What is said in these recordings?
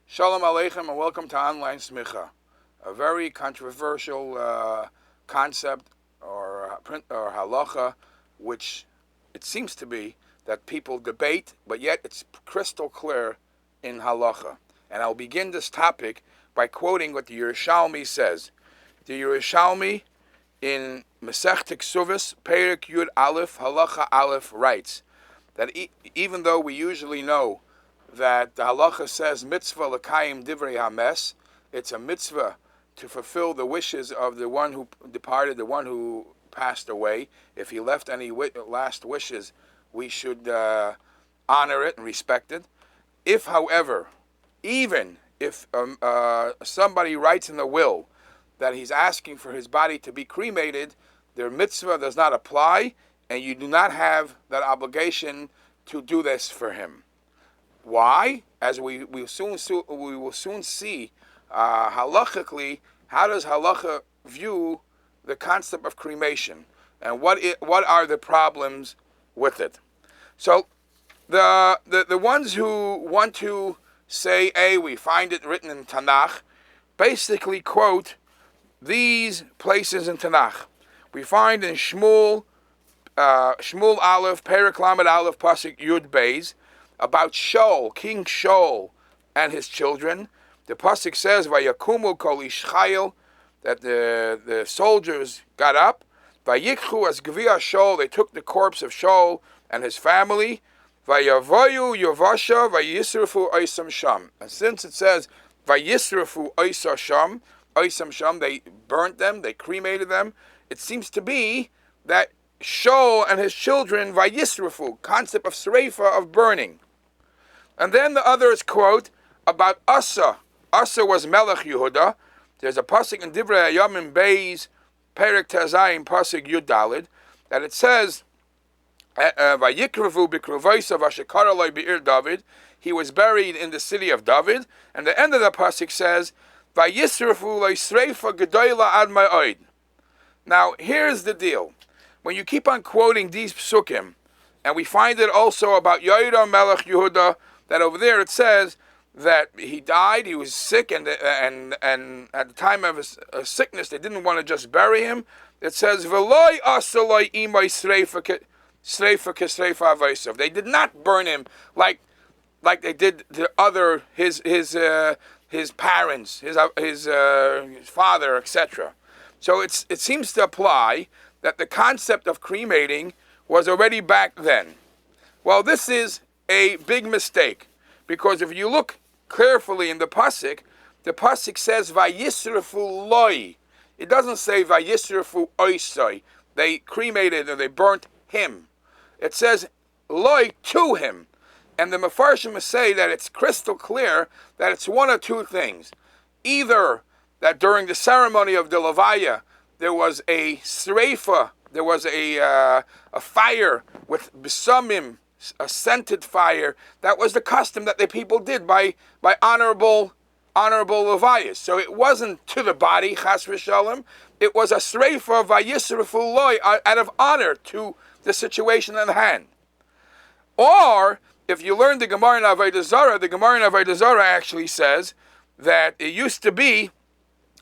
Shalom Aleichem and welcome to Online Smicha, a very controversial concept or halacha, which it seems to be that people debate, but yet it's crystal clear in halacha. And I'll begin this topic by quoting what the Yerushalmi says. The Yerushalmi in Masechta Ksuvos, Perek Yud Aleph, Halacha Aleph writes that even though we usually know that the halacha says mitzvah l'kayim divrei hames, it's a mitzvah to fulfill the wishes of the one who departed, the one who passed away. If he left any last wishes, we should honor it and respect it. If, however, even if somebody writes in the will that he's asking for his body to be cremated, their mitzvah does not apply, and you do not have that obligation to do this for him. Why? As we will soon see, halachically, how does halacha view the concept of cremation, and what are the problems with it? So, the ones who want to say, "Hey, we find it written in Tanakh," basically quote these places in Tanakh. We find in Shmuel Aleph, Perek Lamed Aleph, Pasuk Yud Beis, about Shaul, King Shaul, and his children. The pasuk says, "Vayakumu kol ish chayil," that the soldiers got up. Vayikchu as gvia Shaul, they took the corpse of Shaul and his family. Vayavoyu yovasha vayisrafu oisam sham. And since it says vayisrafu oisam sham, they burnt them, they cremated them. It seems to be that Shaul and his children, vayisrafu, concept of sreifa, of burning. And then the others quote about Asa. Asa was Melech Yehuda. There's a pasuk in Divrei Hayamim Beis, Perek Tezayim, pasuk Yud Daled, that it says, "Vayikrevu b'kruvaysav ashekara loy be'ir David." He was buried in the city of David. And the end of the pasuk says, "Vayisrafu loy sreifa gedoyla ad ma'od." Now here's the deal. When you keep on quoting these psukim, and we find it also about Yoram Melech Yehuda, that over there it says that he died, he was sick, and at the time of his sickness, they didn't want to just bury him. It says, "V'loy asaloi imay sreifa kesreifa avaysav." They did not burn him like they did the other his parents, his father, etc. So it seems to apply that the concept of cremating was already back then. Well, this is a big mistake, because if you look carefully in the pasuk says vayisrafu loy. It doesn't say vayisrafu oisai. They cremated or they burnt him. It says loy, to him. And the Mefarshim say that it's crystal clear that it's one of two things. Either that during the ceremony of the Levaya there was a sreifa, there was a fire with besamim, a scented fire. That was the custom that the people did by honorable levayas. So it wasn't to the body, chas v'shalom. It was a sreifa vayisrafu loy, out of honor to the situation at hand. Or if you learn the Gemara in Avodah Zarah, the Gemara in Avodah Zarah actually says that it used to be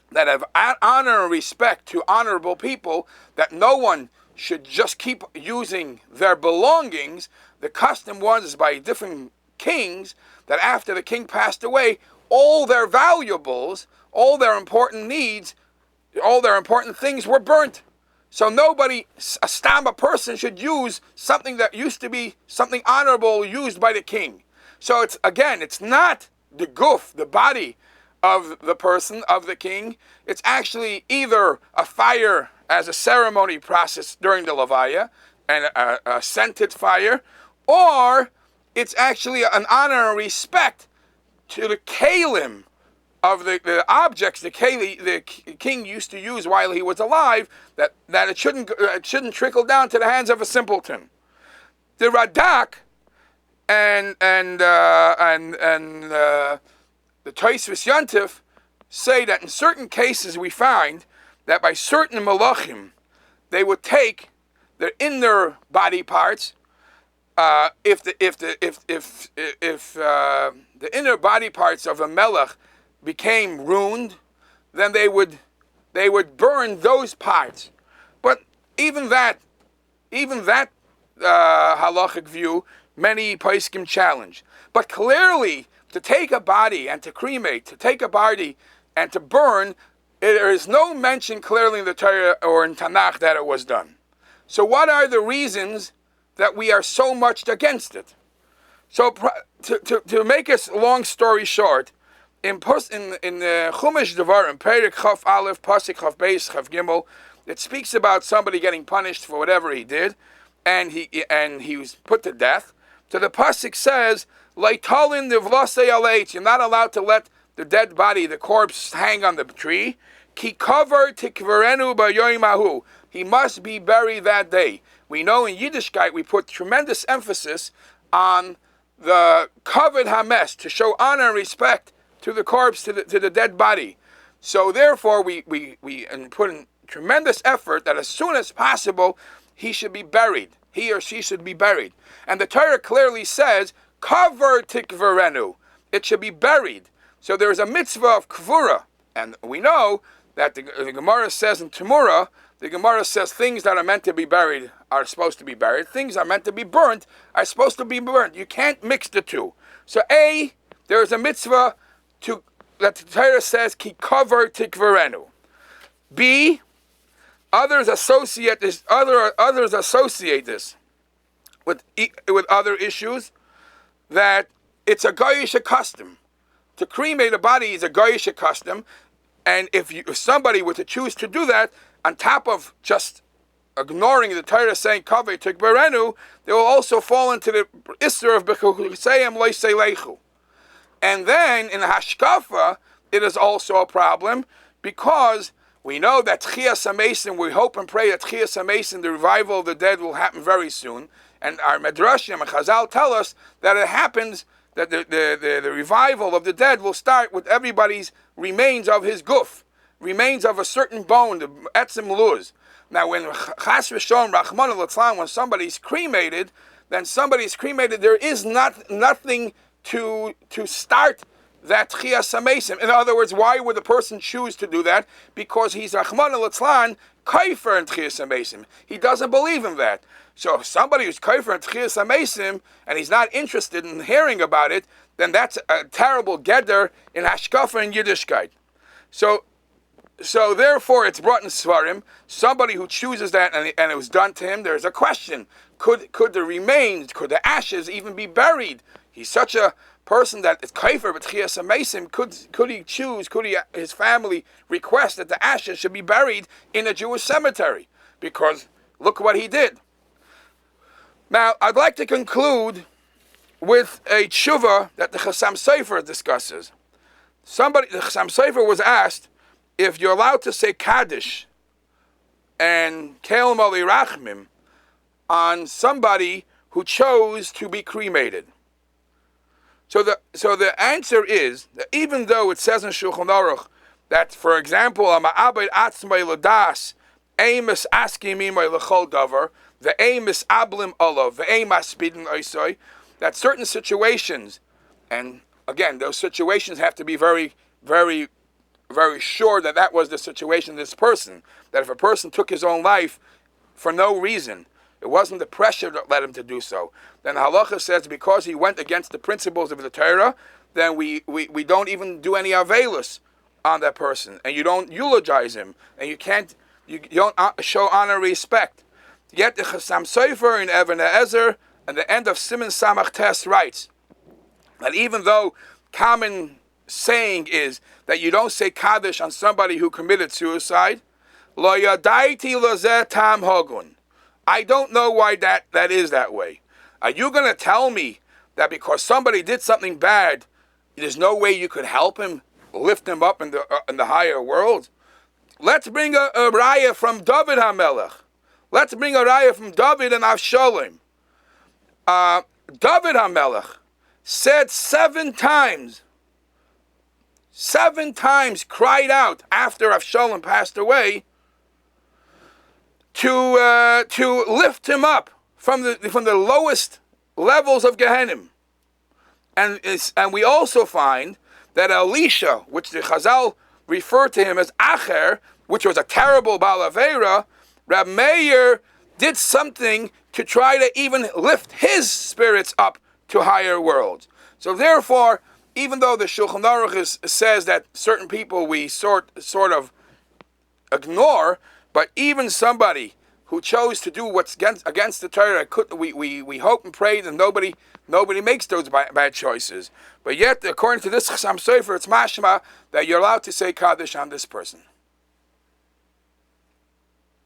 that of honor and respect to honorable people, that no one should just keep using their belongings. The custom was by different kings that after the king passed away, all their valuables, all their important needs, all their important things were burnt. So nobody, a stama person, should use something that used to be something honorable used by the king. So it's not the guf, the body of the person, of the king. It's actually either a fire as a ceremony process during the Levaya, and a scented fire, or it's actually an honor and respect to the kalim of the objects the king used to use while he was alive, that it shouldn't trickle down to the hands of a simpleton. The Radak and the Tosfos Yontif say that in certain cases we find that by certain malachim they would take their inner body parts, if the the inner body parts of a melech became ruined, then they would burn those parts. But even that halachic view, many poskim challenge. But clearly, to take a body and to cremate, to take a body and to burn, there is no mention clearly in the Torah or in Tanakh that it was done. So what are the reasons that we are so much against it? So to make a long story short, in Chumash Devarim, Perek Chaf Aleph, Pasuk Chaf Beis, Chaf Gimel, it speaks about somebody getting punished for whatever he did, and he was put to death. So the pasuk says, "Leitalin devlasei aleit." You're not allowed to let the dead body, the corpse, hang on the tree. Ki kavar tikverenu b'yoyim ahu. He must be buried that day. We know in Yiddishkeit we put tremendous emphasis on the kavod hames, to show honor and respect to the corpse, to the dead body. So therefore we put in tremendous effort that as soon as possible he should be buried. He or she should be buried. And the Torah clearly says, kavar tikverenu. It should be buried. So there is a mitzvah of kvura. And we know that the Gemara says in Temurah, the Gemara says things that are meant to be buried are supposed to be buried. Things that are meant to be burnt are supposed to be burnt. You can't mix the two. So A, there is a mitzvah that the Torah says, ki kavar tikverenu. B, others associate this with other issues, that it's a goyish custom. To cremate a body is a goyish custom, and if somebody were to choose to do that, on top of just ignoring the Torah saying kaveh tikberenu, they will also fall into the isser of b'chusayim loiseilechu. And then in hashkafa, it is also a problem, because we know that Tchias HaMesim, we hope and pray that Tchias HaMesim, the revival of the dead, will happen very soon. And our Medrashim and Chazal tell us that it happens, that the revival of the dead will start with everybody's remains of his guf, remains of a certain bone, the etzim luz. Now when Chas V'Shalom, Rachmana Litzlan, when somebody's cremated, there is nothing to start that Tchias HaMesim. In other words, why would the person choose to do that? Because he's Rachmana Litzlan, kaifer in Tchias HaMesim. He doesn't believe in that. So if somebody who's kaifer in Tchias HaMesim and he's not interested in hearing about it, then that's a terrible geder in Hashkafa and Yiddishkeit. So therefore it's brought in Svarim. Somebody who chooses that and it was done to him, there's a question. Could the remains, could the ashes even be buried? He's such a person that is kaifer, but Tchias HaMesim, could he choose, his family request that the ashes should be buried in a Jewish cemetery? Because look what he did. Now, I'd like to conclude with a tshuva that the Chassam Sofer discusses. The Chassam Sofer was asked if you're allowed to say Kaddish and Keil Mali Rachmim on somebody who chose to be cremated. So the answer is that even though it says in Shulchan Aruch that, for example, Ma'abed Atzmei Ladas, Amos Askim Imay L'chol Davar, the Amos Ablim Olav, the Amos Bidin Oisoi, that certain situations, and again, those situations have to be very, very, very sure that was the situation of this person, that if a person took his own life for no reason, it wasn't the pressure that led him to do so, then halacha says because he went against the principles of the Torah, then we don't even do any avelus on that person, and you don't eulogize him, and you don't show honor and respect. Yet the Chassam Sofer in Even HaEzer, at the end of Siman Samach Tes, writes that even though common saying is that you don't say Kaddish on somebody who committed suicide, Lo yadaiti lozeh tam hogun. I don't know why that is that way. Are you going to tell me that because somebody did something bad, there's no way you could help him, lift him up in the higher world? Let's bring a raya from David HaMelech. Let's bring a raya from David and Avshalom. David HaMelech said 7 times, cried out after Avshalom passed away, to lift him up from the lowest levels of Gehenim. And we also find that Elisha, which the Chazal referred to him as Acher, which was a terrible Balavera, Rab Meir did something to try to even lift his spirits up to higher worlds. So therefore, even though the Shulchan Aruch says that certain people we sort of ignore, but even somebody who chose to do what's against the Torah, we hope and pray that nobody makes those bad choices. But yet, according to this Chassam Sofer, it's mashma that you're allowed to say Kaddish on this person.